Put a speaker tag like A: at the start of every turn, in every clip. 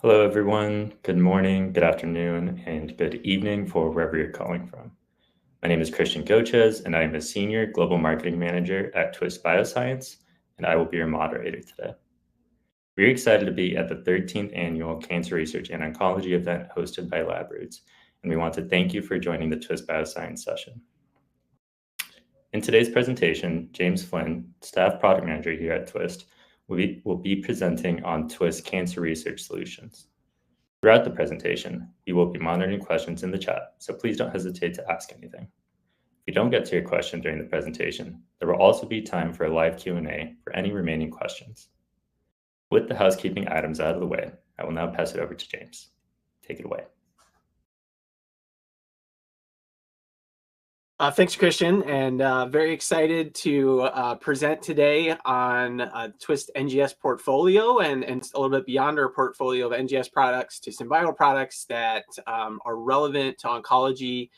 A: Hello, everyone. Good morning, good afternoon, and good evening for wherever you're calling from. My name is Christian Gochez, and I am a Senior Global Marketing Manager at Twist Bioscience, and I will be your moderator today. We're excited to be at the 13th Annual Cancer Research and Oncology event hosted by LabRoots, and we want to thank you for joining the Twist Bioscience session. In today's presentation, James Flynn, Staff Product Manager here at Twist, will be presenting on Twist Cancer Research Solutions. Throughout the presentation, we will be monitoring questions in the chat, so please don't hesitate to ask anything. If you don't get to your question during the presentation, there will also be time for a live Q&A for any remaining questions. With the housekeeping items out of the way, I will now pass it over to James. Take it away.
B: Thanks, Christian, and very excited to present today on Twist NGS portfolio and a little bit beyond our portfolio of NGS products to some bio products that are relevant to oncology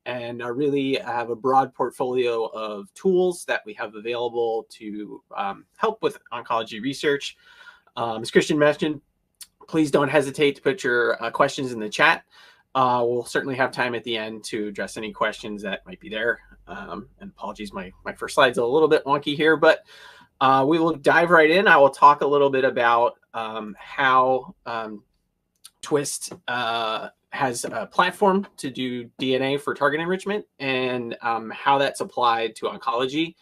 B: and really have a broad portfolio of tools that we have available to help with oncology research. As Christian mentioned, please don't hesitate to put your questions in the chat. We'll certainly have time at the end to address any questions that might be there. And apologies, my first slide's a little bit wonky here, but we will dive right in. I will talk a little bit about how Twist has a platform to do DNA for target enrichment and how that's applied to oncology.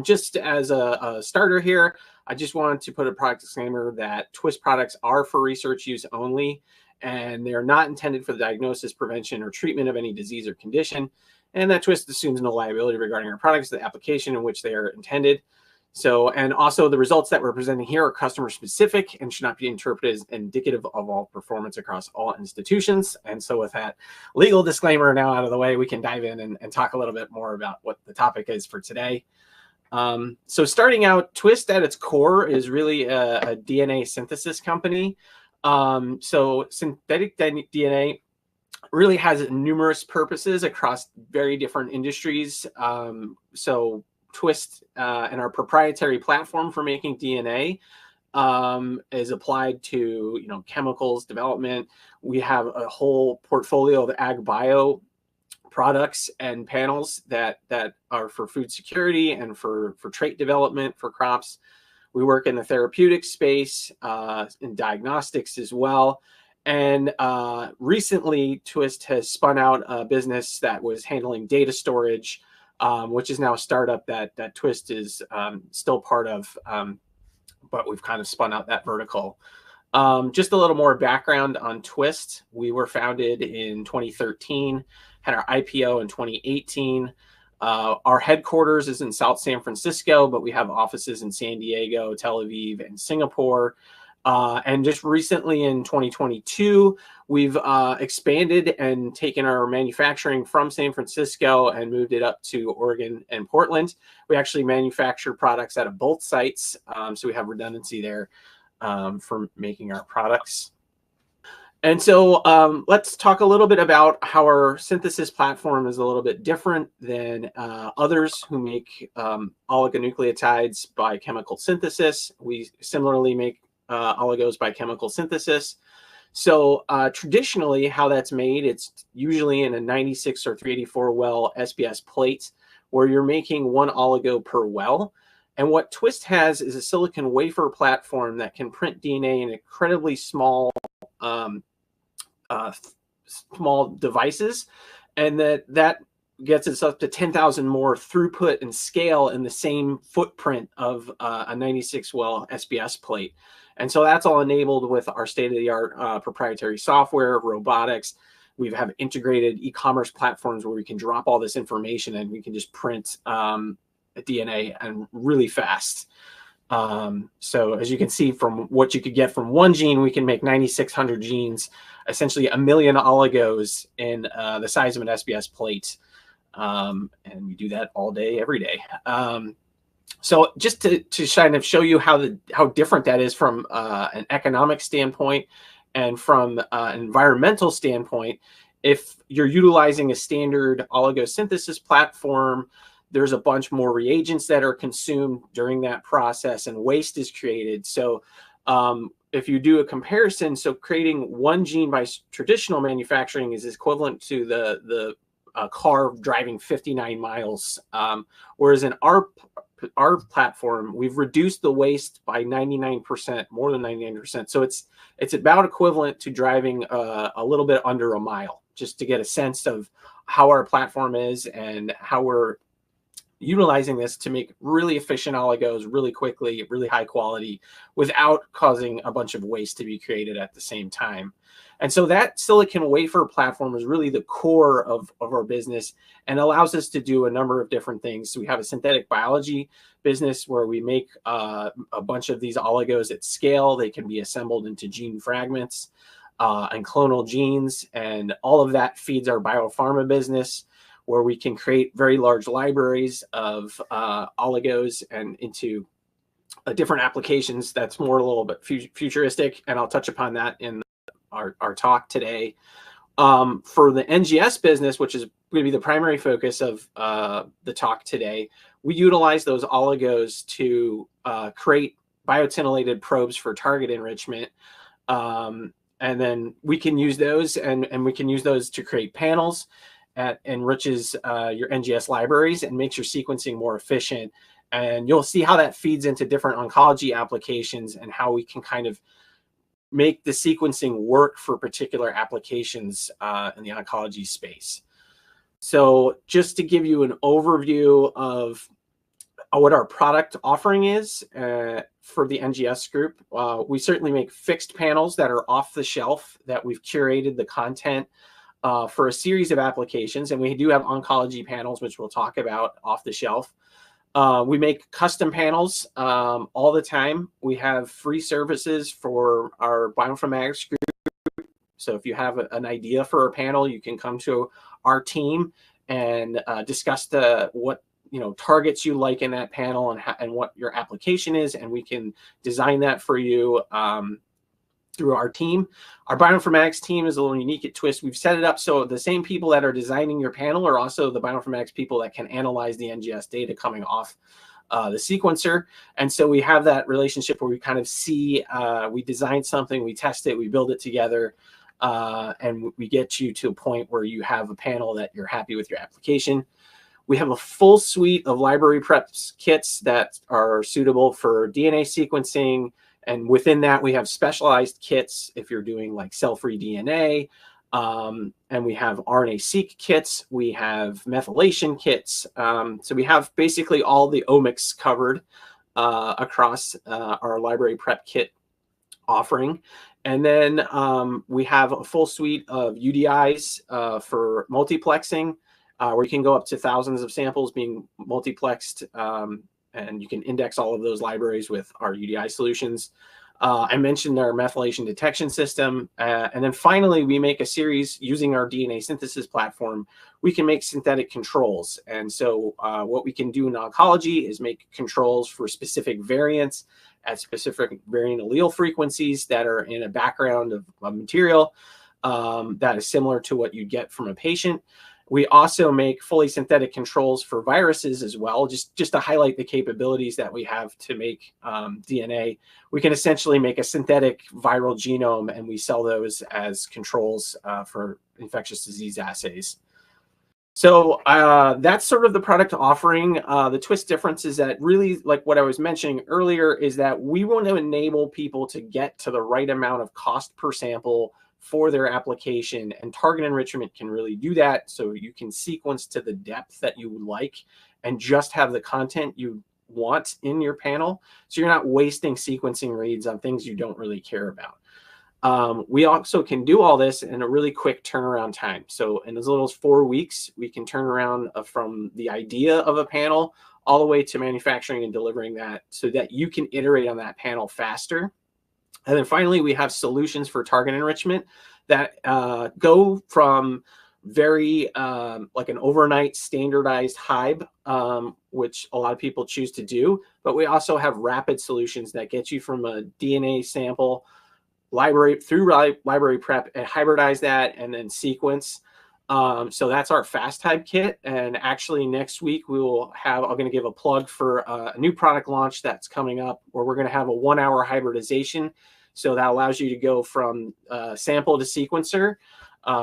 B: Just as a starter here, I just wanted to put a product disclaimer that Twist products are for research use only, and they're not intended for the diagnosis, prevention, or treatment of any disease or condition, and that Twist assumes no liability regarding our products, the application in which they are intended. So, and also the results that we're presenting here are customer specific and should not be interpreted as indicative of all performance across all institutions. And so with that legal disclaimer now out of the way, we can dive in and talk a little bit more about what the topic is for today. So starting out, Twist at its core is really a DNA synthesis company. So synthetic DNA really has numerous purposes across very different industries. So Twist and our proprietary platform for making DNA is applied to chemicals development. We have a whole portfolio of AgBio products and panels that are for food security and for trait development for crops. We work in the therapeutic space, in diagnostics as well. And recently, Twist has spun out a business that was handling data storage, which is now a startup that Twist is still part of, but we've kind of spun out that vertical. Just a little more background on Twist. We were founded in 2013, had our IPO in 2018. Our headquarters is in South San Francisco, but we have offices in San Diego, Tel Aviv, and Singapore. And just recently in 2022, we've expanded and taken our manufacturing from San Francisco and moved it up to Oregon and Portland. We actually manufacture products out of both sites, so we have redundancy there for making our products. And so let's talk a little bit about how our synthesis platform is a little bit different than others who make oligonucleotides by chemical synthesis. We similarly make oligos by chemical synthesis. So traditionally, how that's made, it's usually in a 96 or 384 well SBS plate where you're making one oligo per well. And what Twist has is a silicon wafer platform that can print DNA in incredibly small devices, and that gets us up to 10,000 more throughput and scale in the same footprint of a 96 well SBS plate. And so that's all enabled with our state-of-the-art proprietary software, robotics. We have integrated e-commerce platforms where we can drop all this information and we can just print DNA and really fast. So as you can see from what you could get from one gene, we can make 9,600 genes, essentially 1 million oligos in the size of an SBS plate. And we do that all day, every day. So just to kind of show you how different that is from an economic standpoint and from an environmental standpoint, if you're utilizing a standard oligosynthesis platform, there's a bunch more reagents that are consumed during that process and waste is created. So if you do a comparison, so creating one gene by traditional manufacturing is equivalent to the car driving 59 miles. Whereas in our platform, we've reduced the waste by 99%, more than 99%. So it's about equivalent to driving a little bit under a mile, just to get a sense of how our platform is and how we're utilizing this to make really efficient oligos really quickly, really high quality, without causing a bunch of waste to be created at the same time. And so that silicon wafer platform is really the core of our business and allows us to do a number of different things. So we have a synthetic biology business where we make a bunch of these oligos at scale. They can be assembled into gene fragments and clonal genes, and all of that feeds our biopharma business, where we can create very large libraries of oligos and into different applications. That's more a little bit futuristic, and I'll touch upon that in our talk today. For the NGS business, which is going to be the primary focus of the talk today, we utilize those oligos to create biotinylated probes for target enrichment. And then we can use those, and we can use those to create panels. Enriches your NGS libraries and makes your sequencing more efficient. And you'll see how that feeds into different oncology applications and how we can kind of make the sequencing work for particular applications in the oncology space. So just to give you an overview of what our product offering is for the NGS group, we certainly make fixed panels that are off the shelf, that we've curated the content for a series of applications. And we do have oncology panels, which we'll talk about off the shelf. We make custom panels all the time. We have free services for our bioinformatics group. So if you have an idea for a panel, you can come to our team and discuss what targets you like in that panel and what your application is, and we can design that for you through our team. Our bioinformatics team is a little unique at Twist. We've set it up so the same people that are designing your panel are also the bioinformatics people that can analyze the NGS data coming off the sequencer. And so we have that relationship where we kind of see, we design something, we test it, we build it together, and we get you to a point where you have a panel that you're happy with your application. We have a full suite of library prep kits that are suitable for DNA sequencing. And within that, we have specialized kits if you're doing like cell-free DNA. And we have RNA-seq kits. We have methylation kits. So we have basically all the omics covered across our library prep kit offering. And then we have a full suite of UDIs for multiplexing, where you can go up to thousands of samples being multiplexed. And you can index all of those libraries with our UDI solutions. I mentioned our methylation detection system. And then finally, we make a series using our DNA synthesis platform. We can make synthetic controls. And so what we can do in oncology is make controls for specific variants at specific variant allele frequencies that are in a background of material that is similar to what you get from a patient. We also make fully synthetic controls for viruses as well, just to highlight the capabilities that we have to make DNA. We can essentially make a synthetic viral genome, and we sell those as controls for infectious disease assays. So that's sort of the product offering. The Twist difference is that really, like what I was mentioning earlier, is that we want to enable people to get to the right amount of cost per sample for their application, and target enrichment can really do that. So you can sequence to the depth that you would like and just have the content you want in your panel. So you're not wasting sequencing reads on things you don't really care about. We also can do all this in a really quick turnaround time. So in as little as 4 weeks, we can turn around from the idea of a panel all the way to manufacturing and delivering that, so that you can iterate on that panel faster. And then finally, we have solutions for target enrichment that go from very like an overnight standardized HYBE, which a lot of people choose to do. But we also have rapid solutions that get you from a DNA sample library through library prep and hybridize that and then sequence. So that's our fast HYBE kit. And actually next week we will have, I'm going to give a plug for a new product launch that's coming up, where we're going to have a 1-hour hybridization So that allows you to go from sample to sequencer.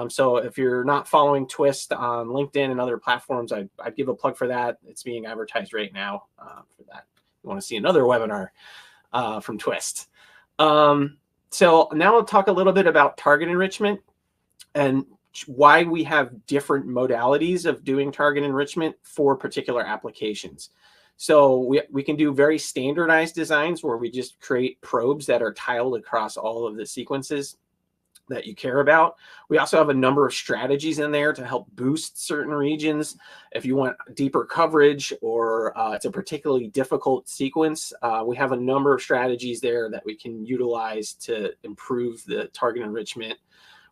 B: So if you're not following Twist on LinkedIn and other platforms, I'd give a plug for that. It's being advertised right now for that. You want to see another webinar from Twist. So now I'll talk a little bit about target enrichment and why we have different modalities of doing target enrichment for particular applications. So we can do very standardized designs where we just create probes that are tiled across all of the sequences that you care about. We also have a number of strategies in there to help boost certain regions. If you want deeper coverage or it's a particularly difficult sequence, we have a number of strategies there that we can utilize to improve the target enrichment.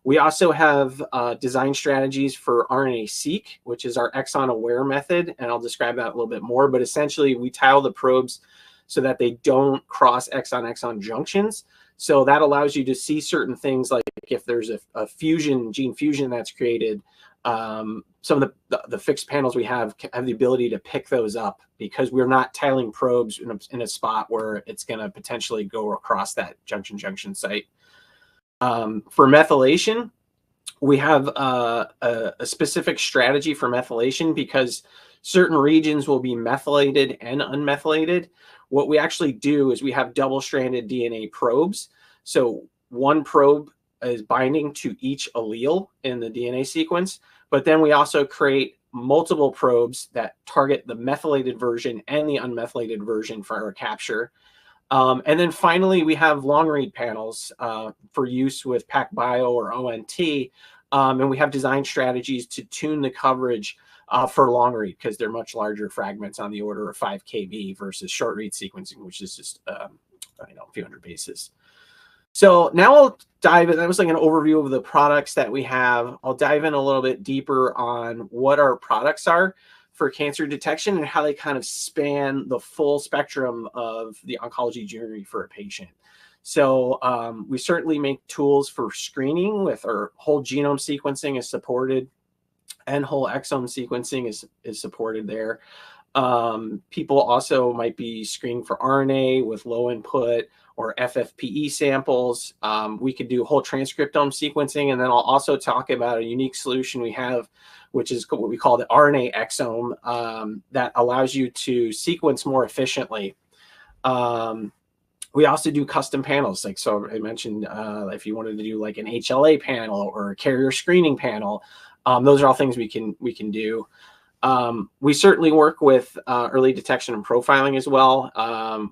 B: We also have design strategies for RNA-seq, which is our exon-aware method, and I'll describe that a little bit more. But essentially, we tile the probes so that they don't cross exon-exon junctions. So that allows you to see certain things, like if there's a fusion, gene fusion that's created, some of the fixed panels we have the ability to pick those up because we're not tiling probes in a spot where it's going to potentially go across that junction site. For methylation, we have a specific strategy for methylation because certain regions will be methylated and unmethylated. What we actually do is we have double-stranded DNA probes. So one probe is binding to each allele in the DNA sequence, but then we also create multiple probes that target the methylated version and the unmethylated version for our capture. And then finally, we have long-read panels for use with PacBio or ONT, and we have design strategies to tune the coverage for long-read because they're much larger fragments on the order of 5 kb versus short-read sequencing, which is just a few hundred bases. So now I'll dive in. That was like an overview of the products that we have. I'll dive in a little bit deeper on what our products are for cancer detection and how they kind of span the full spectrum of the oncology journey for a patient. So we certainly make tools for screening with our whole genome sequencing is supported and whole exome sequencing is supported there. People also might be screening for RNA with low input or FFPE samples. We could do whole transcriptome sequencing. And then I'll also talk about a unique solution we have, which is what we call the RNA exome that allows you to sequence more efficiently. We also do custom panels. Like, so I mentioned if you wanted to do like an HLA panel or a carrier screening panel, those are all things we can do. We certainly work with early detection and profiling as well.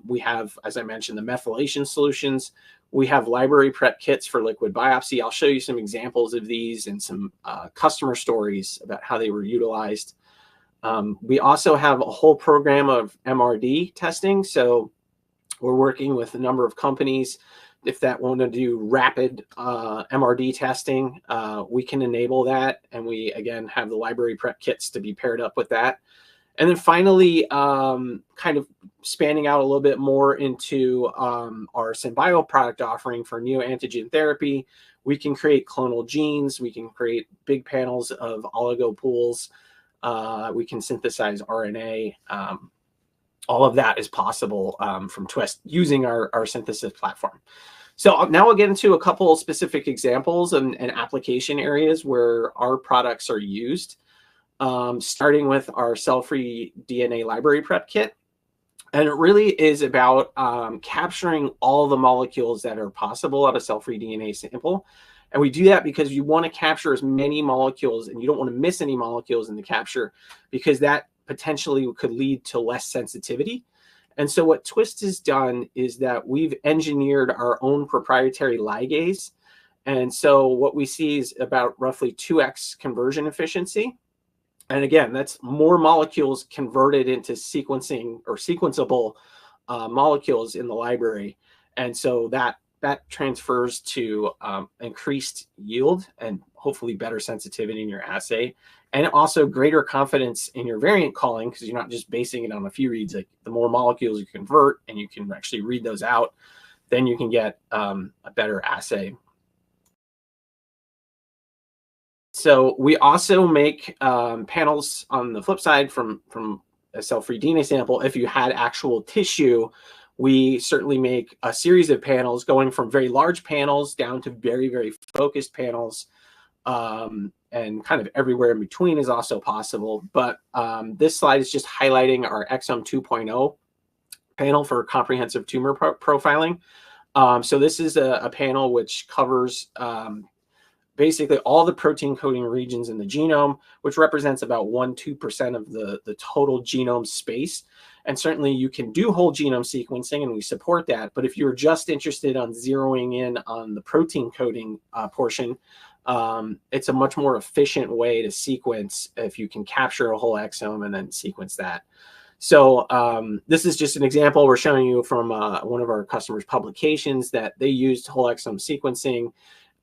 B: We have, as I mentioned, the methylation solutions. We have library prep kits for liquid biopsy. I'll show you some examples of these and some customer stories about how they were utilized. We also have a whole program of MRD testing. So we're working with a number of companies. If that want to do rapid MRD testing, we can enable that. And we, again, have the library prep kits to be paired up with that. And then finally, kind of spanning out a little bit more into our SynBio product offering for neoantigen therapy. We can create clonal genes. We can create big panels of oligo pools. We can synthesize RNA. All of that is possible from Twist using our synthesis platform. So now I'll get into a couple specific examples and application areas where our products are used, starting with our cell-free DNA library prep kit. And it really is about capturing all the molecules that are possible out of cell-free DNA sample. And we do that because you want to capture as many molecules and you don't want to miss any molecules in the capture because that potentially could lead to less sensitivity. And so what Twist has done is that we've engineered our own proprietary ligase. And so what we see is about roughly 2x conversion efficiency. And again, that's more molecules converted into sequencing or sequenceable molecules in the library. And so that transfers to increased yield and hopefully better sensitivity in your assay. And also greater confidence in your variant calling because you're not just basing it on a few reads. Like the more molecules you convert and you can actually read those out, then you can get a better assay. So we also make panels on the flip side from a cell-free DNA sample. If you had actual tissue, We certainly make a series of panels going from very large panels down to very, very focused panels. And kind of everywhere in between is also possible. But this slide is just highlighting our Exome 2.0 panel for comprehensive tumor profiling. So this is a panel which covers basically all the protein coding regions in the genome, which represents about 1-2% of the total genome space. And certainly you can do whole genome sequencing, and we support that. But if you're just interested on zeroing in on the protein coding portion, it's a much more efficient way to sequence if you can capture a whole exome and then sequence that. So this is just an example we're showing you from one of our customers' publications that they used whole exome sequencing.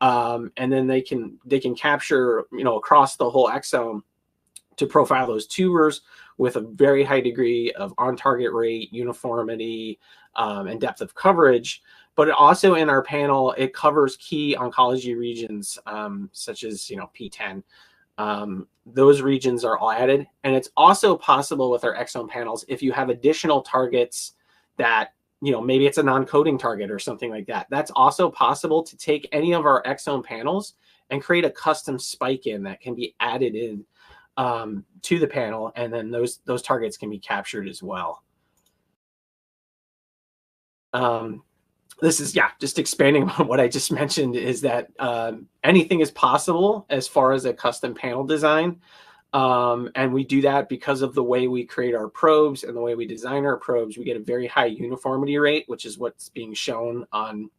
B: And then they can capture, across the whole exome to profile those tumors with a very high degree of on-target rate, uniformity, and depth of coverage. But also in our panel, it covers key oncology regions, such as P10. Those regions are all added, and it's also possible with our exome panels if you have additional targets that maybe it's a non-coding target or something like that. That's also possible to take any of our exome panels and create a custom spike in that can be added in to the panel, and then those targets can be captured as well. This is, just expanding on what I just mentioned, is that anything is possible as far as a custom panel design. And we do that because of the way we create our probes and the way we design our probes. We get a very high uniformity rate, which is what's being shown on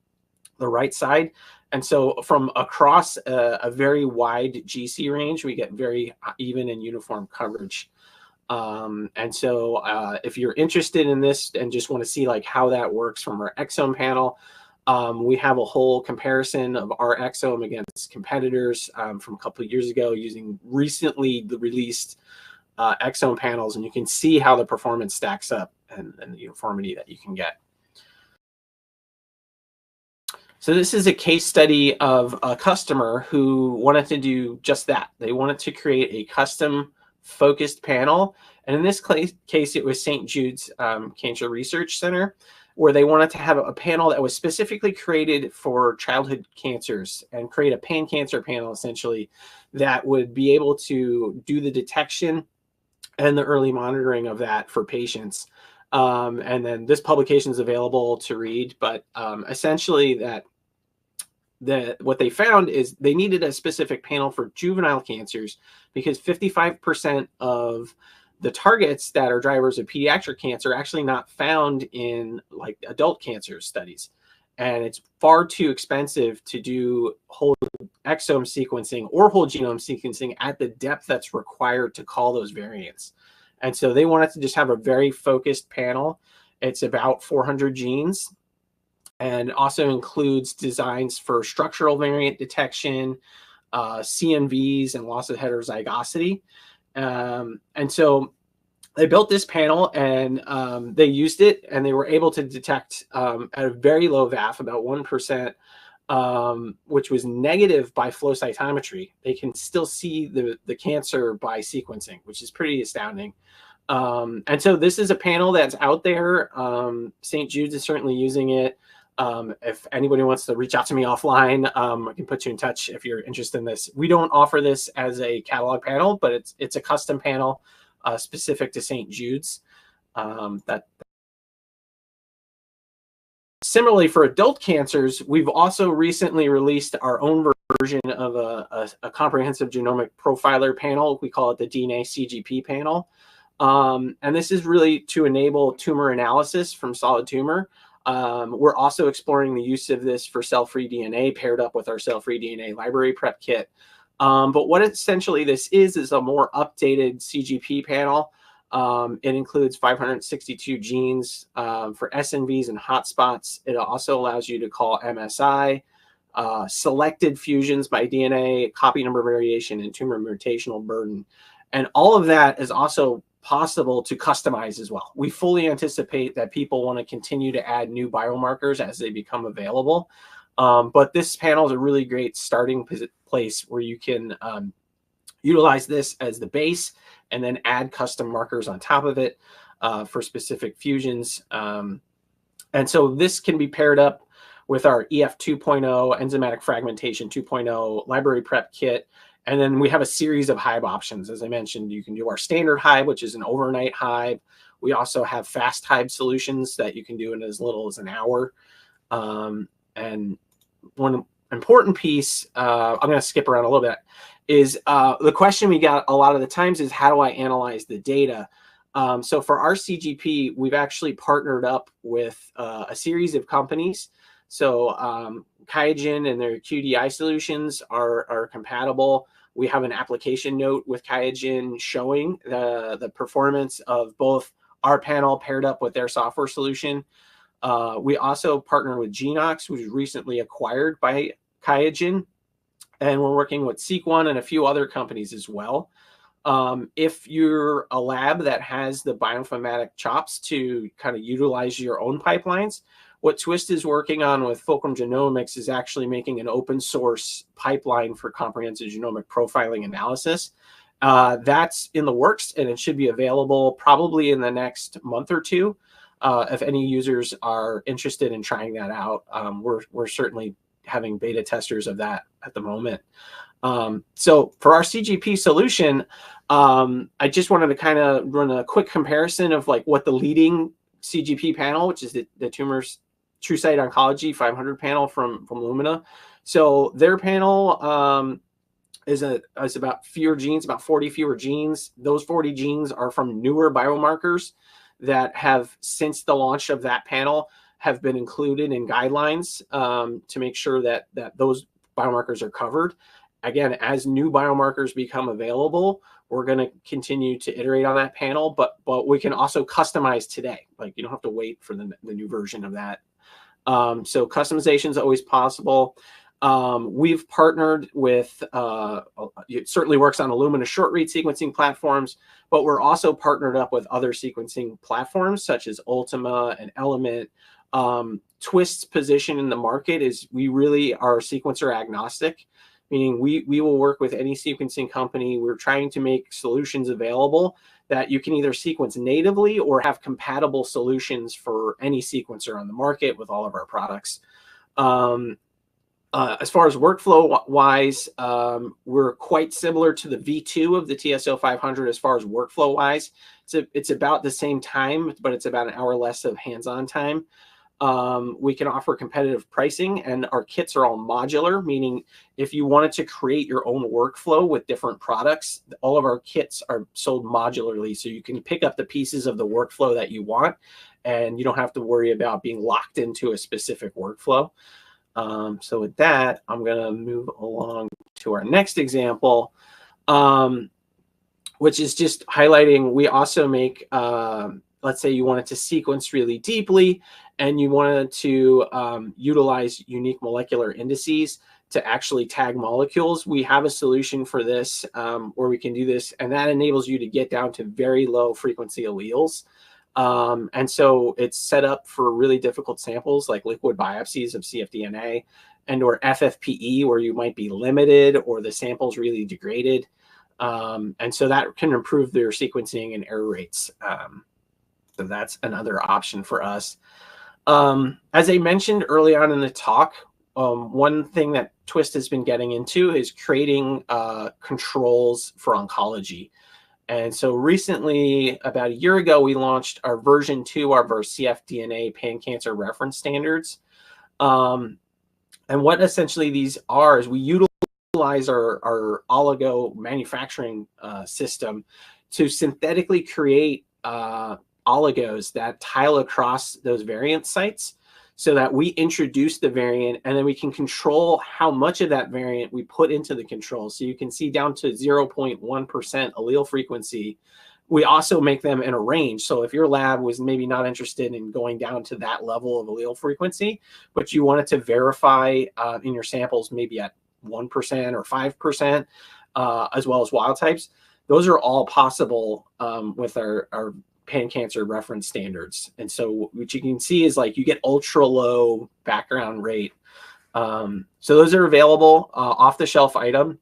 B: the right side. And so from across a very wide GC range, we get very even and uniform coverage. And so if you're interested in this and just want to see how that works from our exome panel, we have a whole comparison of our exome against competitors from a couple of years ago using recently released exome panels, and you can see how the performance stacks up and the uniformity that you can get. So this is a case study of a customer who wanted to do just that. They wanted to create a custom focused panel. And in this case, it was St. Jude's Cancer Research Center, where they wanted to have a panel that was specifically created for childhood cancers and create a pan-cancer panel, essentially, that would be able to do the detection and the early monitoring of that for patients. And then this publication is available to read, but essentially what they found is they needed a specific panel for juvenile cancers because 55% of the targets that are drivers of pediatric cancer are actually not found in adult cancer studies. And it's far too expensive to do whole exome sequencing or whole genome sequencing at the depth that's required to call those variants. And so they wanted to just have a very focused panel. It's about 400 genes, and also includes designs for structural variant detection, CNVs, and loss of heterozygosity. And so they built this panel, and they used it, and they were able to detect at a very low VAF, about 1%, which was negative by flow cytometry. They can still see the cancer by sequencing, which is pretty astounding. And so this is a panel that's out there. St. Jude's is certainly using it. If anybody wants to reach out to me offline, I can put you in touch if you're interested in this. We don't offer this as a catalog panel, but it's a custom panel specific to St. Jude's. Similarly, for adult cancers, we've also recently released our own version of a comprehensive genomic profiler panel. We call it the DNA CGP panel. And this is really to enable tumor analysis from solid tumor. We're also exploring the use of this for cell-free DNA paired up with our cell-free DNA library prep kit. But what essentially this is a more updated CGP panel. It includes 562 genes for SNVs and hotspots. It also allows you to call MSI, selected fusions by DNA, copy number variation, and tumor mutational burden. And all of that is also possible to customize as well. We fully anticipate that people want to continue to add new biomarkers as they become available. But this panel is a really great starting place where you can utilize this as the base and then add custom markers on top of it for specific fusions. And so this can be paired up with our EF 2.0, enzymatic fragmentation 2.0 library prep kit. And then we have a series of hive options. As I mentioned, you can do our standard hive, which is an overnight hive. We also have fast hive solutions that you can do in as little as an hour. And one important piece, I'm going to skip around a little bit, is the question we got a lot of the times is, how do I analyze the data? So for our CGP, we've actually partnered up with a series of companies. So QIAGEN and their QDI solutions are compatible. We have an application note with QIAGEN showing the performance of both our panel paired up with their software solution. We also partner with Genox, which was recently acquired by QIAGEN, and we're working with SeqOne and a few other companies as well. If you're a lab that has the bioinformatic chops to kind of utilize your own pipelines, what Twist is working on with Fulcrum Genomics is actually making an open source pipeline for comprehensive genomic profiling analysis. That's in the works, and it should be available probably in the next month or two. If any users are interested in trying that out, we're certainly having beta testers of that at the moment. So for our CGP solution, I just wanted to kind of run a quick comparison of like what the leading CGP panel, which is the Tumors TruSight Oncology 500 panel from Lumina. So their panel is about fewer genes, about 40 fewer genes. Those 40 genes are from newer biomarkers that have, since the launch of that panel, have been included in guidelines to make sure that those biomarkers are covered. Again, as new biomarkers become available, we're going to continue to iterate on that panel, but we can also customize today. Like, you don't have to wait for the new version of that. So customization is always possible. We've partnered with, it certainly works on Illumina short read sequencing platforms, but we're also partnered up with other sequencing platforms such as Ultima and Element. Twist's position in the market is we really are sequencer agnostic, meaning we will work with any sequencing company. We're trying to make solutions available that you can either sequence natively or have compatible solutions for any sequencer on the market with all of our products. As far as workflow wise, we're quite similar to the V2 of the TSO 500 as far as workflow wise. It's about the same time, but it's about an hour less of hands-on time. We can offer competitive pricing, and our kits are all modular, meaning if you wanted to create your own workflow with different products, all of our kits are sold modularly. So you can pick up the pieces of the workflow that you want, and you don't have to worry about being locked into a specific workflow. So with that, I'm going to move along to our next example, which is just highlighting, we also make, let's say you wanted to sequence really deeply and you wanted to utilize unique molecular indices to actually tag molecules. We have a solution for this where we can do this, and that enables you to get down to very low frequency alleles. And so it's set up for really difficult samples like liquid biopsies of cfDNA and or FFPE, where you might be limited or the sample's really degraded. And so that can improve their sequencing and error rates. So that's another option for us. As I mentioned early on in the talk, one thing that Twist has been getting into is creating controls for oncology. And so recently, about a year ago, we launched our version 2 of our cfDNA pan-cancer reference standards. And what essentially these are is we utilize our oligo manufacturing system to synthetically create oligos that tile across those variant sites so that we introduce the variant, and then we can control how much of that variant we put into the control. So you can see down to 0.1% allele frequency. We also make them in a range. So if your lab was maybe not interested in going down to that level of allele frequency, but you wanted to verify in your samples maybe at 1% or 5%, as well as wild types, those are all possible with our pan-cancer reference standards. And so what you can see is like you get ultra low background rate. So those are available off the shelf item.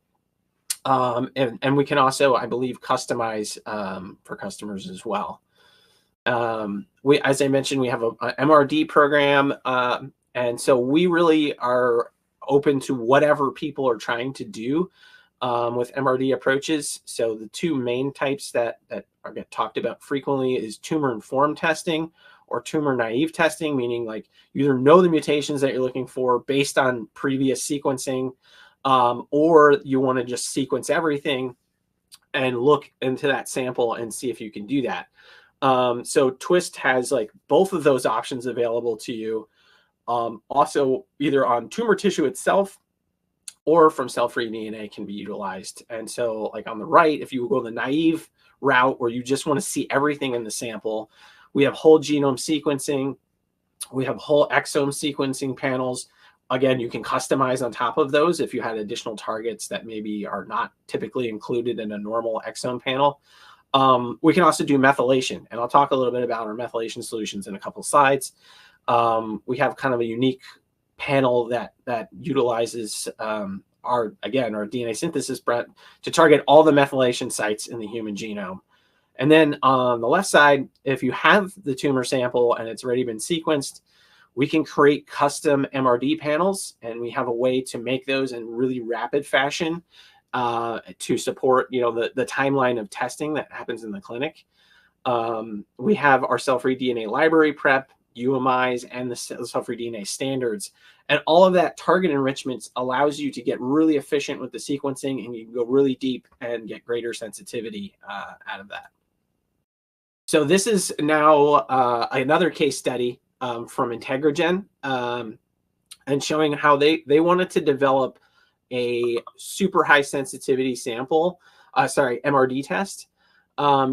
B: And we can also, I believe, customize for customers as well. As I mentioned, we have a MRD program, and so we really are open to whatever people are trying to do with MRD approaches. So the two main types that get talked about frequently is tumor-informed testing or tumor-naive testing, meaning like you either know the mutations that you're looking for based on previous sequencing, or you want to just sequence everything and look into that sample and see if you can do that. So Twist has like both of those options available to you. Also, either on tumor tissue itself or from cell-free DNA can be utilized. And so like on the right, if you go the naive route where you just want to see everything in the sample, we have whole genome sequencing. We have whole exome sequencing panels. Again, you can customize on top of those if you had additional targets that maybe are not typically included in a normal exome panel. We can also do methylation, and I'll talk a little bit about our methylation solutions in a couple slides. We have kind of a unique panel that utilizes our DNA synthesis breadth to target all the methylation sites in the human genome. And then on the left side, if you have the tumor sample and it's already been sequenced, we can create custom MRD panels, and we have a way to make those in really rapid fashion to support, the timeline of testing that happens in the clinic. We have our cell-free DNA library prep, UMIs, and the cell-free DNA standards. And all of that target enrichment allows you to get really efficient with the sequencing, and you can go really deep and get greater sensitivity out of that. So this is now another case study from Integragen, and showing how they wanted to develop a super high sensitivity MRD test,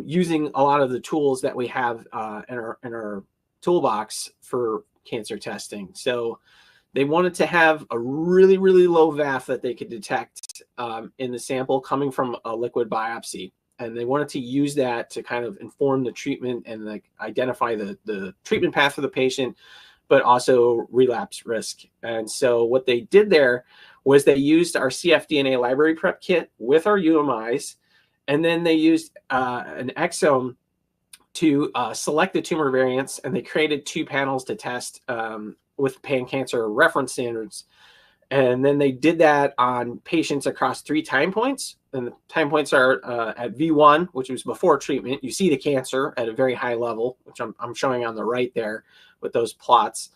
B: using a lot of the tools that we have in our toolbox for cancer testing. So they wanted to have a really, really low VAF that they could detect in the sample coming from a liquid biopsy. And they wanted to use that to kind of inform the treatment and like identify the treatment path for the patient, but also relapse risk. And so what they did there was they used our cfDNA library prep kit with our UMIs, and then they used an exome to select the tumor variants, and they created two panels to test with pan-cancer reference standards. And then they did that on patients across 3 time points. And the time points are at V1, which was before treatment. You see the cancer at a very high level, which I'm showing on the right there with those plots.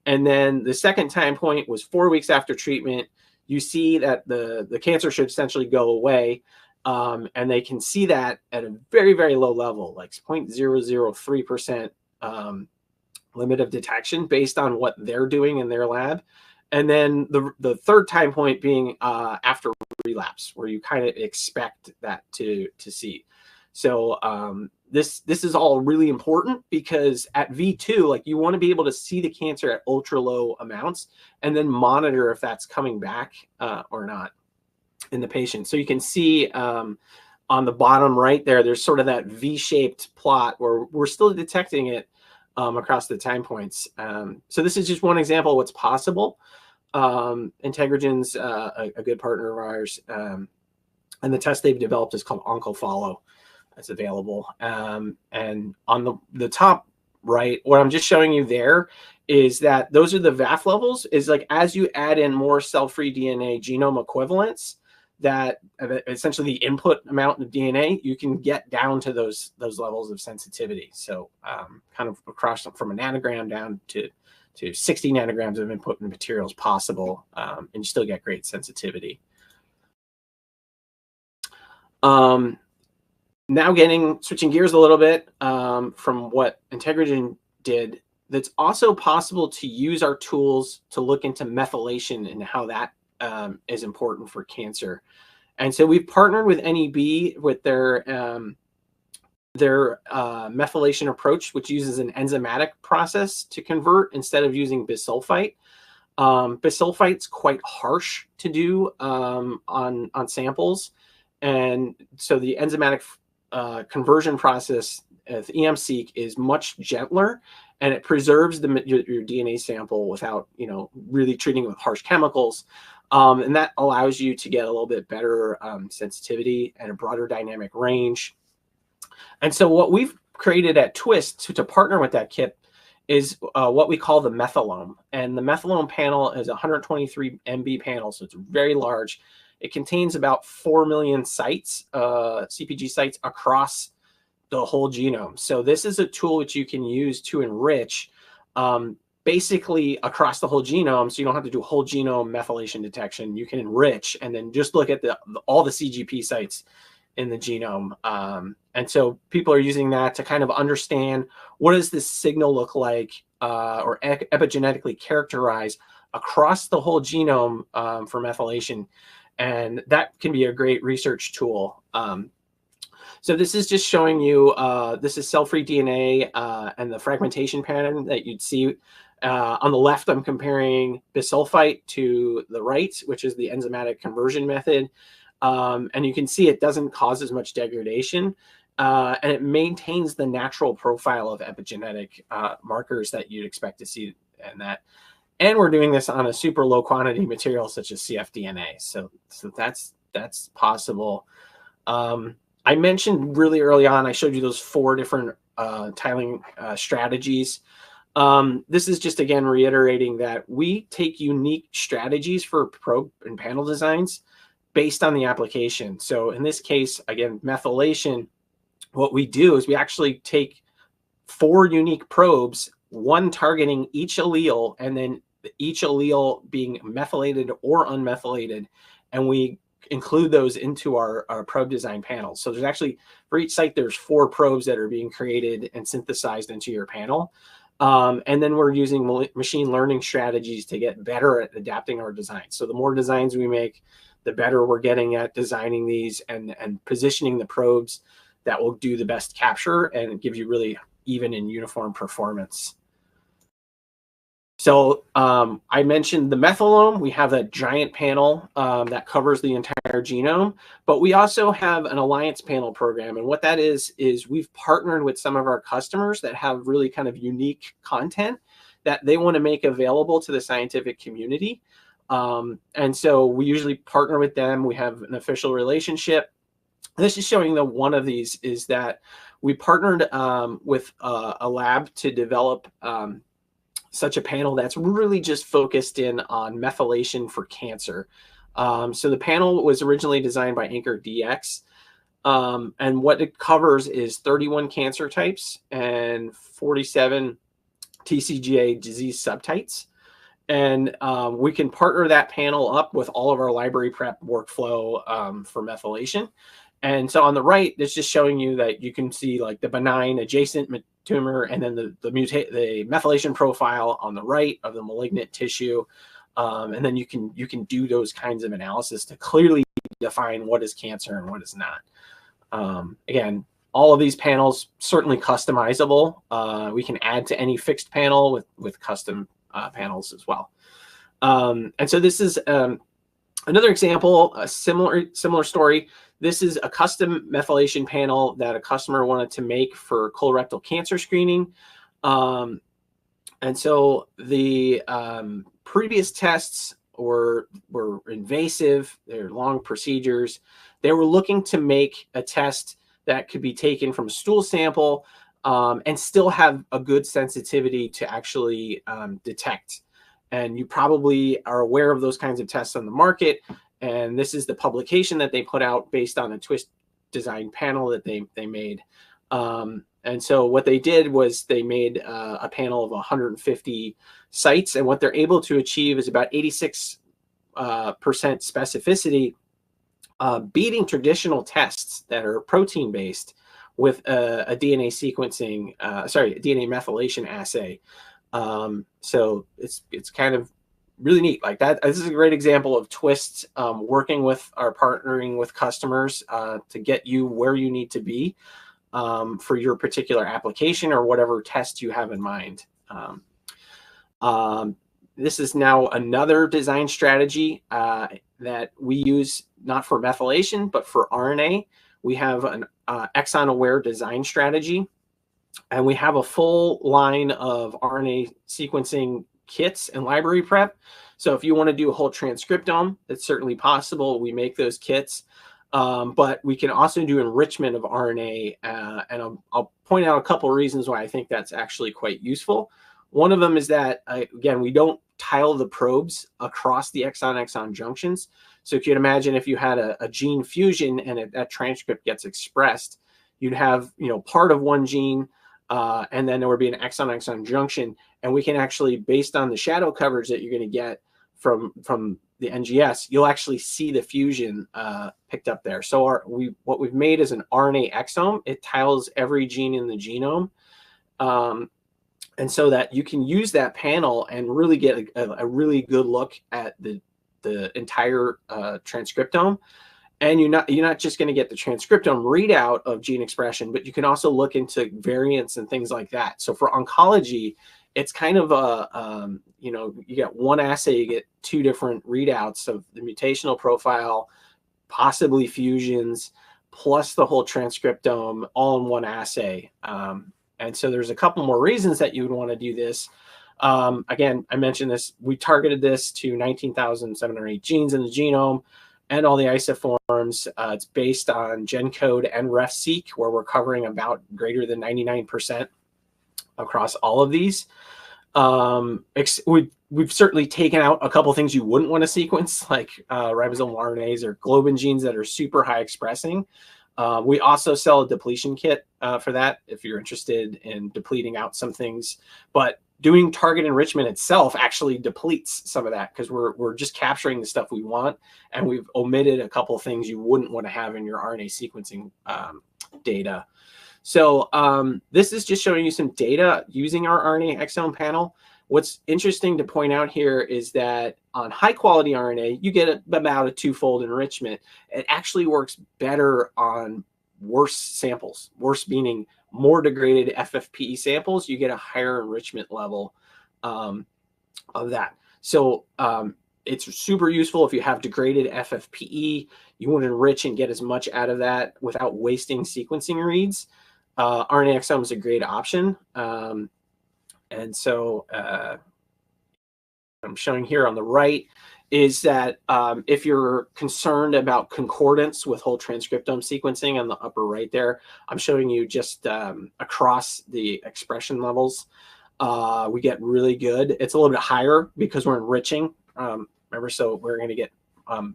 B: And then the second time point was 4 weeks after treatment. You see that the cancer should essentially go away. And they can see that at a very, very low level, like 0.003% limit of detection based on what they're doing in their lab. And then the third time point being after relapse, where you kind of expect that to see. So this is all really important, because at V2, like you want to be able to see the cancer at ultra low amounts and then monitor if that's coming back or not in the patient. So you can see on the bottom right there, there's sort of that V-shaped plot where we're still detecting it across the time points. So this is just one example of what's possible. Integragen's a good partner of ours, and the test they've developed is called OncoFollow. That's available. And on the top right, what I'm just showing you there is that those are the VAF levels. Is like as you add in more cell-free DNA genome equivalents, that essentially the input amount of DNA, you can get down to those levels of sensitivity. So kind of across from a nanogram down to 60 nanograms of input material is possible, and you still get great sensitivity. Now switching gears a little bit from what Integragen did, that's also possible to use our tools to look into methylation and how that is important for cancer. And so we've partnered with NEB with their methylation approach, which uses an enzymatic process to convert instead of using bisulfite. Bisulfite's quite harsh to do on samples. And so the enzymatic conversion process of EM-seq is much gentler, and it preserves your DNA sample without really treating it with harsh chemicals. And that allows you to get a little bit better sensitivity and a broader dynamic range. And so what we've created at Twist to partner with that kit is what we call the methylome. And the methylome panel is a 123 MB panel, so it's very large. It contains about 4 million sites, CpG sites across the whole genome. So this is a tool which you can use to enrich basically across the whole genome. So you don't have to do whole genome methylation detection. You can enrich and then just look at all the CGP sites in the genome. And so people are using that to kind of understand what does this signal look like or epigenetically characterize across the whole genome for methylation. And that can be a great research tool. So this is just showing you, this is cell-free DNA and the fragmentation pattern that you'd see. On the left, I'm comparing bisulfite to the right, which is the enzymatic conversion method. And you can see it doesn't cause as much degradation. And it maintains the natural profile of epigenetic markers that you'd expect to see in that. And we're doing this on a super low quantity material such as cfDNA. So that's possible. I mentioned really early on, I showed you those 4 different tiling strategies. This is just, again, reiterating that we take unique strategies for probe and panel designs based on the application. So in this case, again, methylation, what we do is we actually take 4 unique probes, one targeting each allele, and then each allele being methylated or unmethylated, and we include those into our probe design panels. So there's actually, for each site, there's 4 probes that are being created and synthesized into your panel. And then we're using machine learning strategies to get better at adapting our designs. So the more designs we make, the better we're getting at designing these and positioning the probes that will do the best capture and give you really even and uniform performance. So I mentioned the methylome. We have a giant panel that covers the entire genome, but we also have an alliance panel program. And what that is we've partnered with some of our customers that have really kind of unique content that they want to make available to the scientific community. And so we usually partner with them. We have an official relationship. This is showing that one of these is that we partnered with a lab to develop such a panel that's really just focused in on methylation for cancer. So the panel was originally designed by Anchor DX. And what it covers is 31 cancer types and 47 TCGA disease subtypes. And we can partner that panel up with all of our library prep workflow for methylation. And so on the right, it's just showing you that you can see like the benign adjacent tumor and then the methylation profile on the right of the malignant tissue. And then you can do those kinds of analysis to clearly define what is cancer and what is not. Again, all of these panels certainly customizable. We can add to any fixed panel with custom panels as well. And so this is another example, a similar story. This is a custom methylation panel that a customer wanted to make for colorectal cancer screening. And so the previous tests were invasive. They're long procedures. They were looking to make a test that could be taken from a stool sample and still have a good sensitivity to actually detect. And you probably are aware of those kinds of tests on the market. And this is the publication that they put out based on a Twist design panel that they made. And so what they did was they made a panel of 150 sites. And what they're able to achieve is about 86% specificity, beating traditional tests that are protein-based with a DNA sequencing, DNA methylation assay. So it's kind of really neat like that. This is a great example of Twist working with or partnering with customers to get you where you need to be for your particular application or whatever test you have in mind. This is now another design strategy that we use not for methylation, but for RNA. We have an exon-aware design strategy, and we have a full line of RNA sequencing kits and library prep. So if you want to do a whole transcriptome, it's certainly possible. We make those kits. But we can also do enrichment of RNA, and I'll point out a couple of reasons why I think that's actually quite useful. One of them is that, again, we don't tile the probes across the exon-exon junctions. So if you'd imagine if you had a gene fusion and that transcript gets expressed, you'd have, part of one gene, and then there would be an exon-exon junction, and we can actually, based on the shadow coverage that you're going to get from the NGS, you'll actually see the fusion picked up there. So what we've made is an RNA exome. It tiles every gene in the genome, and so that you can use that panel and really get a really good look at the entire transcriptome. And you're not just going to get the transcriptome readout of gene expression, but you can also look into variants and things like that. So for oncology, it's kind of you get one assay, you get two different readouts of the mutational profile, possibly fusions, plus the whole transcriptome all in one assay. And so there's a couple more reasons that you would want to do this. Again, I mentioned this, we targeted this to 19,708 genes in the genome and all the isoforms. It's based on GenCode and RefSeq, where we're covering about greater than 99% across all of these. We've certainly taken out a couple things you wouldn't want to sequence, like ribosomal RNAs or globin genes that are super high expressing. We also sell a depletion kit for that if you're interested in depleting out some things. But doing target enrichment itself actually depletes some of that, because we're just capturing the stuff we want, and we've omitted a couple of things you wouldn't want to have in your RNA sequencing data. So this is just showing you some data using our RNA exome panel. What's interesting to point out here is that on high quality RNA, you get about a twofold enrichment. It actually works better on worse samples. Worse meaning more degraded FFPE samples, you get a higher enrichment level of that. So it's super useful if you have degraded FFPE. You want to enrich and get as much out of that without wasting sequencing reads. RNA exome is a great option. And so I'm showing here on the right is that if you're concerned about concordance with whole transcriptome sequencing on the upper right there, I'm showing you just across the expression levels. We get really good. It's a little bit higher because we're enriching. Remember, so we're going to get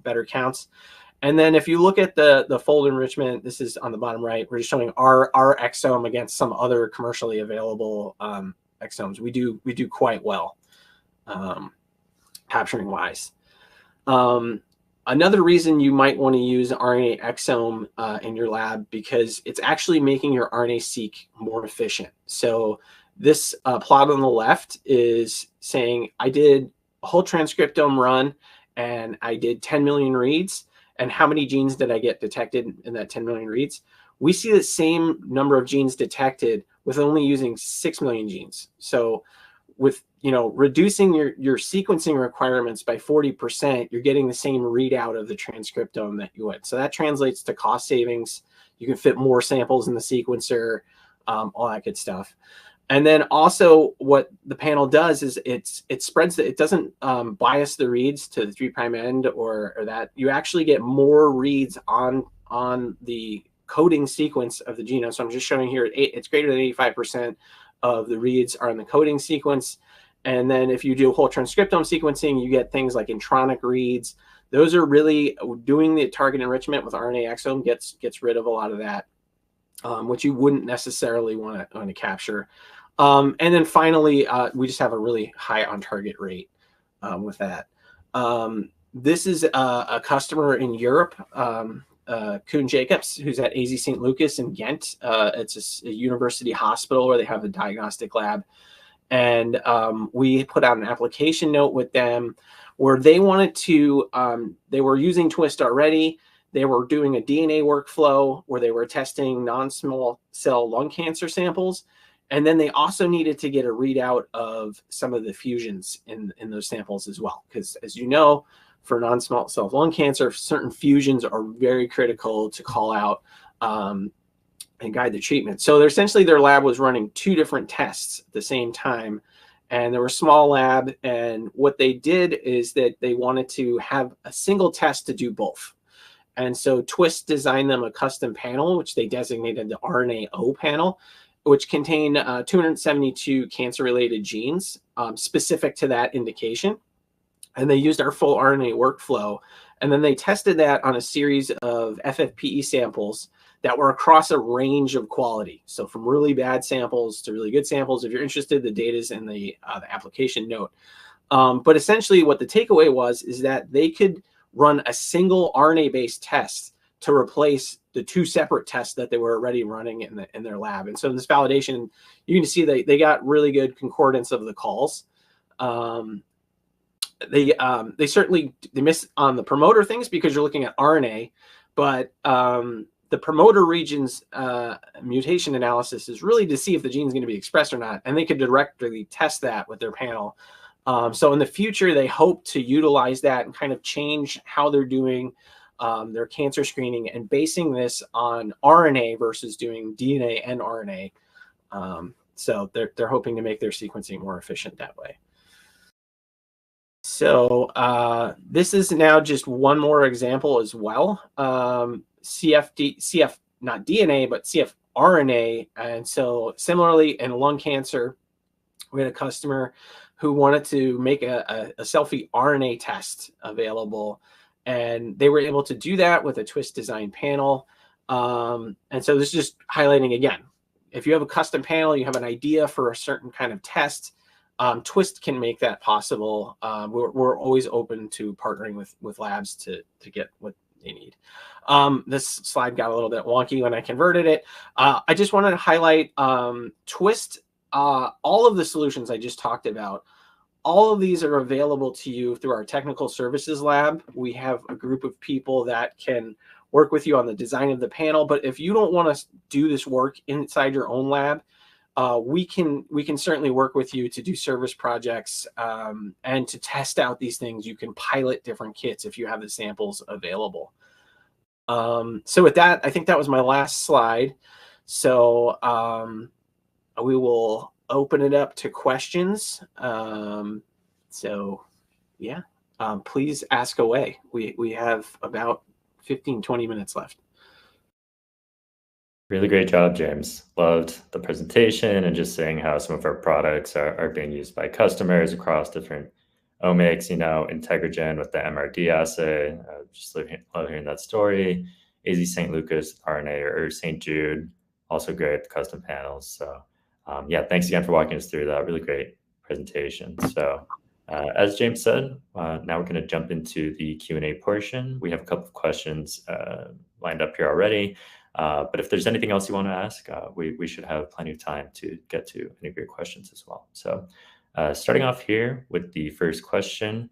B: better counts. And then if you look at the fold enrichment, this is on the bottom right, we're just showing our exome against some other commercially available exomes. We do quite well capturing wise. Another reason you might want to use RNA exome in your lab, because it's actually making your RNA-seq more efficient. So this plot on the left is saying I did a whole transcriptome run and I did 10 million reads. And how many genes did I get detected in that 10 million reads? We see the same number of genes detected with only using 6 million genes. So with reducing your sequencing requirements by 40%, you're getting the same readout of the transcriptome that you would. So that translates to cost savings. You can fit more samples in the sequencer, all that good stuff. And then also what the panel does is it spreads it doesn't bias the reads to the 3' end or that. You actually get more reads on the coding sequence of the genome. So I'm just showing here it's greater than 85% of the reads are in the coding sequence. And then if you do whole transcriptome sequencing, you get things like intronic reads. Those are really doing the target enrichment with RNA exome gets rid of a lot of that, which you wouldn't necessarily want to capture. And then finally, we just have a really high on target rate with that. This is a customer in Europe, Koen Jacobs, who's at AZ St. Lucas in Ghent. It's a university hospital where they have a diagnostic lab. And we put out an application note with them where they wanted to, they were using Twist already. They were doing a DNA workflow where they were testing non-small cell lung cancer samples. And then they also needed to get a readout of some of the fusions in those samples as well. Because as you know, for non-small cell lung cancer, certain fusions are very critical to call out and guide the treatment. So essentially their lab was running two different tests at the same time. And they were a small lab. And what they did is that they wanted to have a single test to do both. And so Twist designed them a custom panel, which they designated the RNA-O panel, which contained 272 cancer-related genes specific to that indication. And they used our full RNA workflow. And then they tested that on a series of FFPE samples that were across a range of quality. So from really bad samples to really good samples. If you're interested, the data is in the application note. But essentially what the takeaway was is that they could run a single RNA-based test to replace the two separate tests that they were already running in their lab. And so in this validation, you can see they got really good concordance of the calls. They certainly miss on the promoter things because you're looking at RNA, but the promoter region's mutation analysis is really to see if the gene is going to be expressed or not, and they could directly test that with their panel. So in the future, they hope to utilize that and kind of change how they're doing their cancer screening and basing this on RNA versus doing DNA and RNA. So they're hoping to make their sequencing more efficient that way. So this is now just one more example as well. CF, not DNA, but CF RNA. And so similarly in lung cancer, we had a customer who wanted to make a selfie RNA test available. And they were able to do that with a Twist design panel. And so this is just highlighting again, if you have a custom panel, you have an idea for a certain kind of test, Twist can make that possible. We're always open to partnering with labs to get what they need. This slide got a little bit wonky when I converted it. I just wanted to highlight Twist. All of the solutions I just talked about, all of these are available to you through our technical services lab. We have a group of people that can work with you on the design of the panel. But if you don't want to do this work inside your own lab, we can certainly work with you to do service projects and to test out these things. You can pilot different kits if you have the samples available. So with that, I think that was my last slide. So we will open it up to questions. So yeah, please ask away. We have about 15-20 minutes left.
A: Really great job, James. Loved the presentation and just seeing how some of our products are being used by customers across different omics, Integragen with the MRD assay. Just love hearing that story. AZ St. Lucas RNA or St. Jude, also great with custom panels. So yeah, thanks again for walking us through that. Really great presentation. So as James said, now we're going to jump into the Q&A portion. We have a couple of questions lined up here already. But if there's anything else you want to ask, we should have plenty of time to get to any of your questions as well. So starting off here with the first question.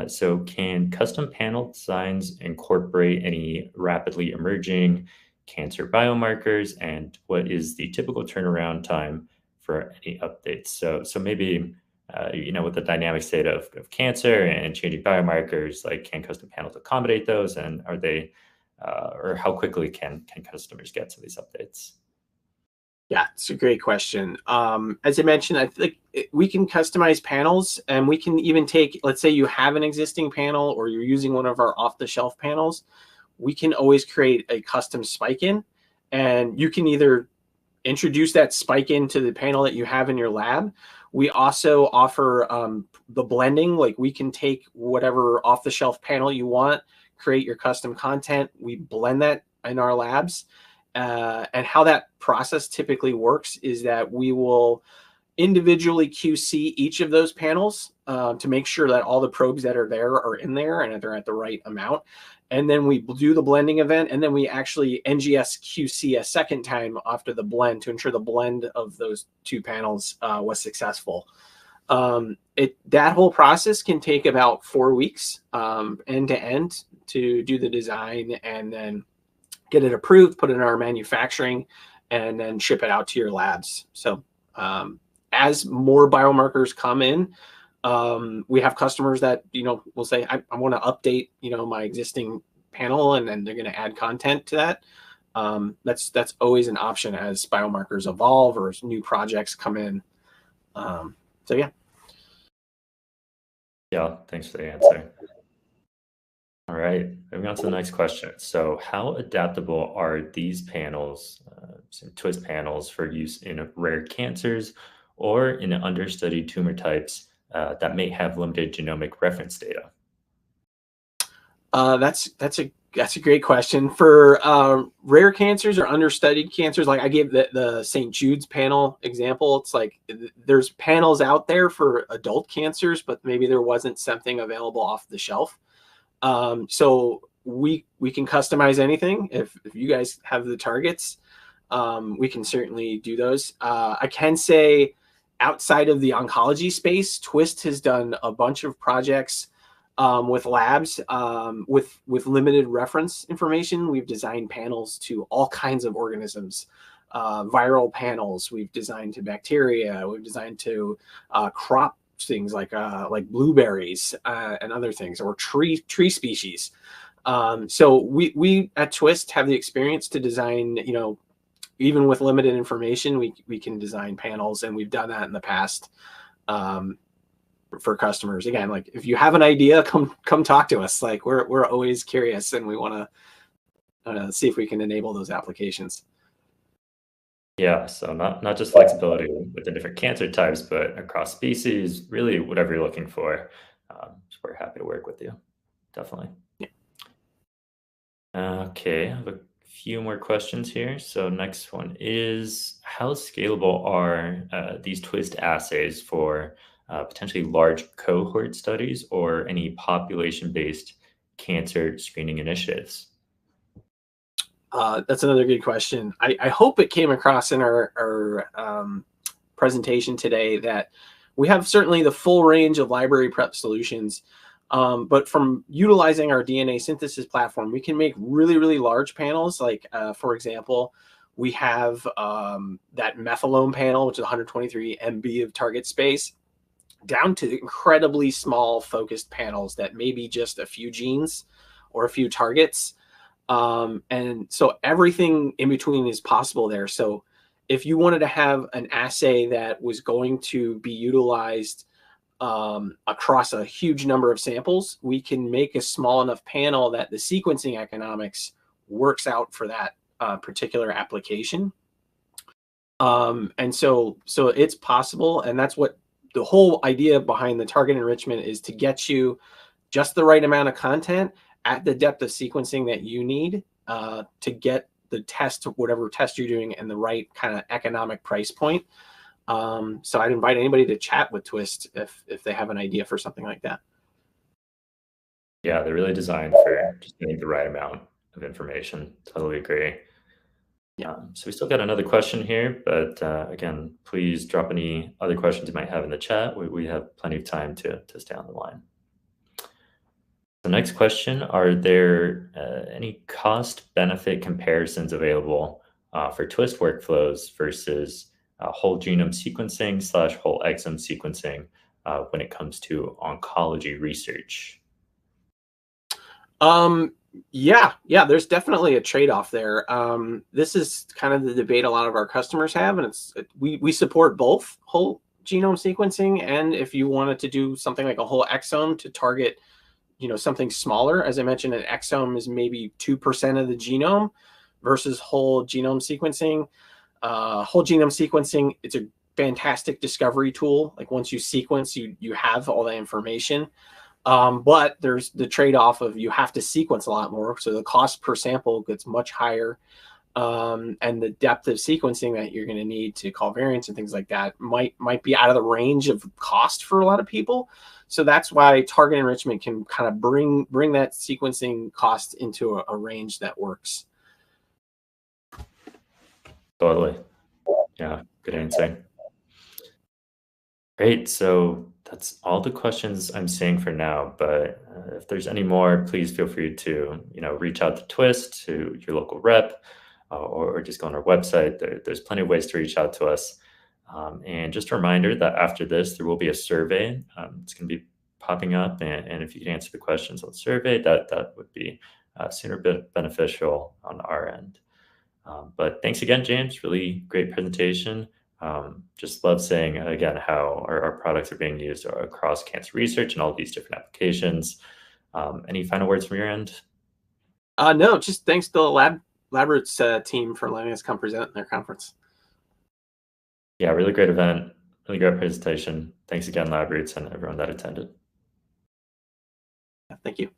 A: So can custom panel designs incorporate any rapidly emerging cancer biomarkers, and what is the typical turnaround time for any updates? So maybe, with the dynamic state of cancer and changing biomarkers, like can custom panels accommodate those, and are they or how quickly can customers get to these updates?
B: Yeah, it's a great question. As I mentioned, I think we can customize panels, and we can even take, let's say you have an existing panel or you're using one of our off-the-shelf panels, we can always create a custom spike in, and you can either introduce that spike into the panel that you have in your lab. We also offer the blending, like we can take whatever off-the-shelf panel you want, create your custom content. We blend that in our labs. And how that process typically works is that we will individually QC each of those panels to make sure that all the probes that are there are in there and that they're at the right amount. And then we do the blending event, and then we actually NGS QC a second time after the blend to ensure the blend of those two panels was successful. That whole process can take about 4 weeks end to end to do the design and then get it approved, put it in our manufacturing, and then ship it out to your labs. So as more biomarkers come in, we have customers that, will say, I want to update, my existing panel, and then they're going to add content to that. That's always an option as biomarkers evolve or as new projects come in. So yeah.
A: Yeah, thanks for the answer. All right, moving on to the next question. So, how adaptable are these panels, some twist panels, for use in rare cancers or in understudied tumor types that may have limited genomic reference data?
B: That's a great question. For rare cancers or understudied cancers, like I gave the St. Jude's panel example, it's like there's panels out there for adult cancers, but maybe there wasn't something available off the shelf. So we can customize anything. If you guys have the targets, we can certainly do those. I can say outside of the oncology space, Twist has done a bunch of projects with labs with limited reference information. We've designed panels to all kinds of organisms, viral panels. We've designed to bacteria. We've designed to crop things like blueberries and other things, or tree species. So we at Twist have the experience to design, even with limited information, we can design panels, and we've done that in the past for customers. Again, like if you have an idea, come talk to us. Like we're always curious, and we want to see if we can enable those applications.
A: Yeah, so not just flexibility with the different cancer types, but across species, really whatever you're looking for. So we're happy to work with you, definitely.
B: Yeah.
A: Okay, I have a few more questions here. So next one is, how scalable are these twist assays for potentially large cohort studies or any population-based cancer screening initiatives?
B: That's another good question. I hope it came across in our presentation today that we have certainly the full range of library prep solutions. But from utilizing our DNA synthesis platform, we can make really, really large panels. Like, for example, we have that methylome panel, which is 123 MB of target space, down to incredibly small focused panels that may be just a few genes or a few targets. And so everything in between is possible there. So if you wanted to have an assay that was going to be utilized across a huge number of samples, we can make a small enough panel that the sequencing economics works out for that particular application. And so it's possible, and that's what the whole idea behind the target enrichment is, to get you just the right amount of content at the depth of sequencing that you need to get the test, whatever test you're doing, and the right kind of economic price point. So I'd invite anybody to chat with Twist if they have an idea for something like that.
A: Yeah, they're really designed for just getting the right amount of information. Totally agree.
B: Yeah.
A: So we still got another question here, but again, please drop any other questions you might have in the chat. We have plenty of time to stay on the line. The next question, are there any cost-benefit comparisons available for Twist workflows versus whole genome sequencing / whole exome sequencing when it comes to oncology research?
B: Yeah, there's definitely a trade-off there. This is kind of the debate a lot of our customers have, and we support both whole genome sequencing, and if you wanted to do something like a whole exome to target, something smaller. As I mentioned, an exome is maybe 2% of the genome versus whole genome sequencing. Whole genome sequencing, it's a fantastic discovery tool. Like once you sequence, you have all the information. But there's the trade-off of you have to sequence a lot more, so the cost per sample gets much higher, and the depth of sequencing that you're going to need to call variants and things like that might be out of the range of cost for a lot of people. So that's why target enrichment can kind of bring that sequencing cost into a range that works.
A: Totally. Yeah, good answer. Great. So that's all the questions I'm seeing for now. But if there's any more, please feel free to reach out to Twist, to your local rep, or just go on our website. There's plenty of ways to reach out to us. And just a reminder that after this, there will be a survey. It's going to be popping up, and if you can answer the questions on the survey, that would be super beneficial on our end. But thanks again, James. Really great presentation. Just love saying again how our products are being used across cancer research and all these different applications. Any final words from your end?
B: No, just thanks to the LabRoots team for letting us come present in their conference.
A: Yeah, really great event, really great presentation. Thanks again, LabRoots, and everyone that attended.
B: Thank you.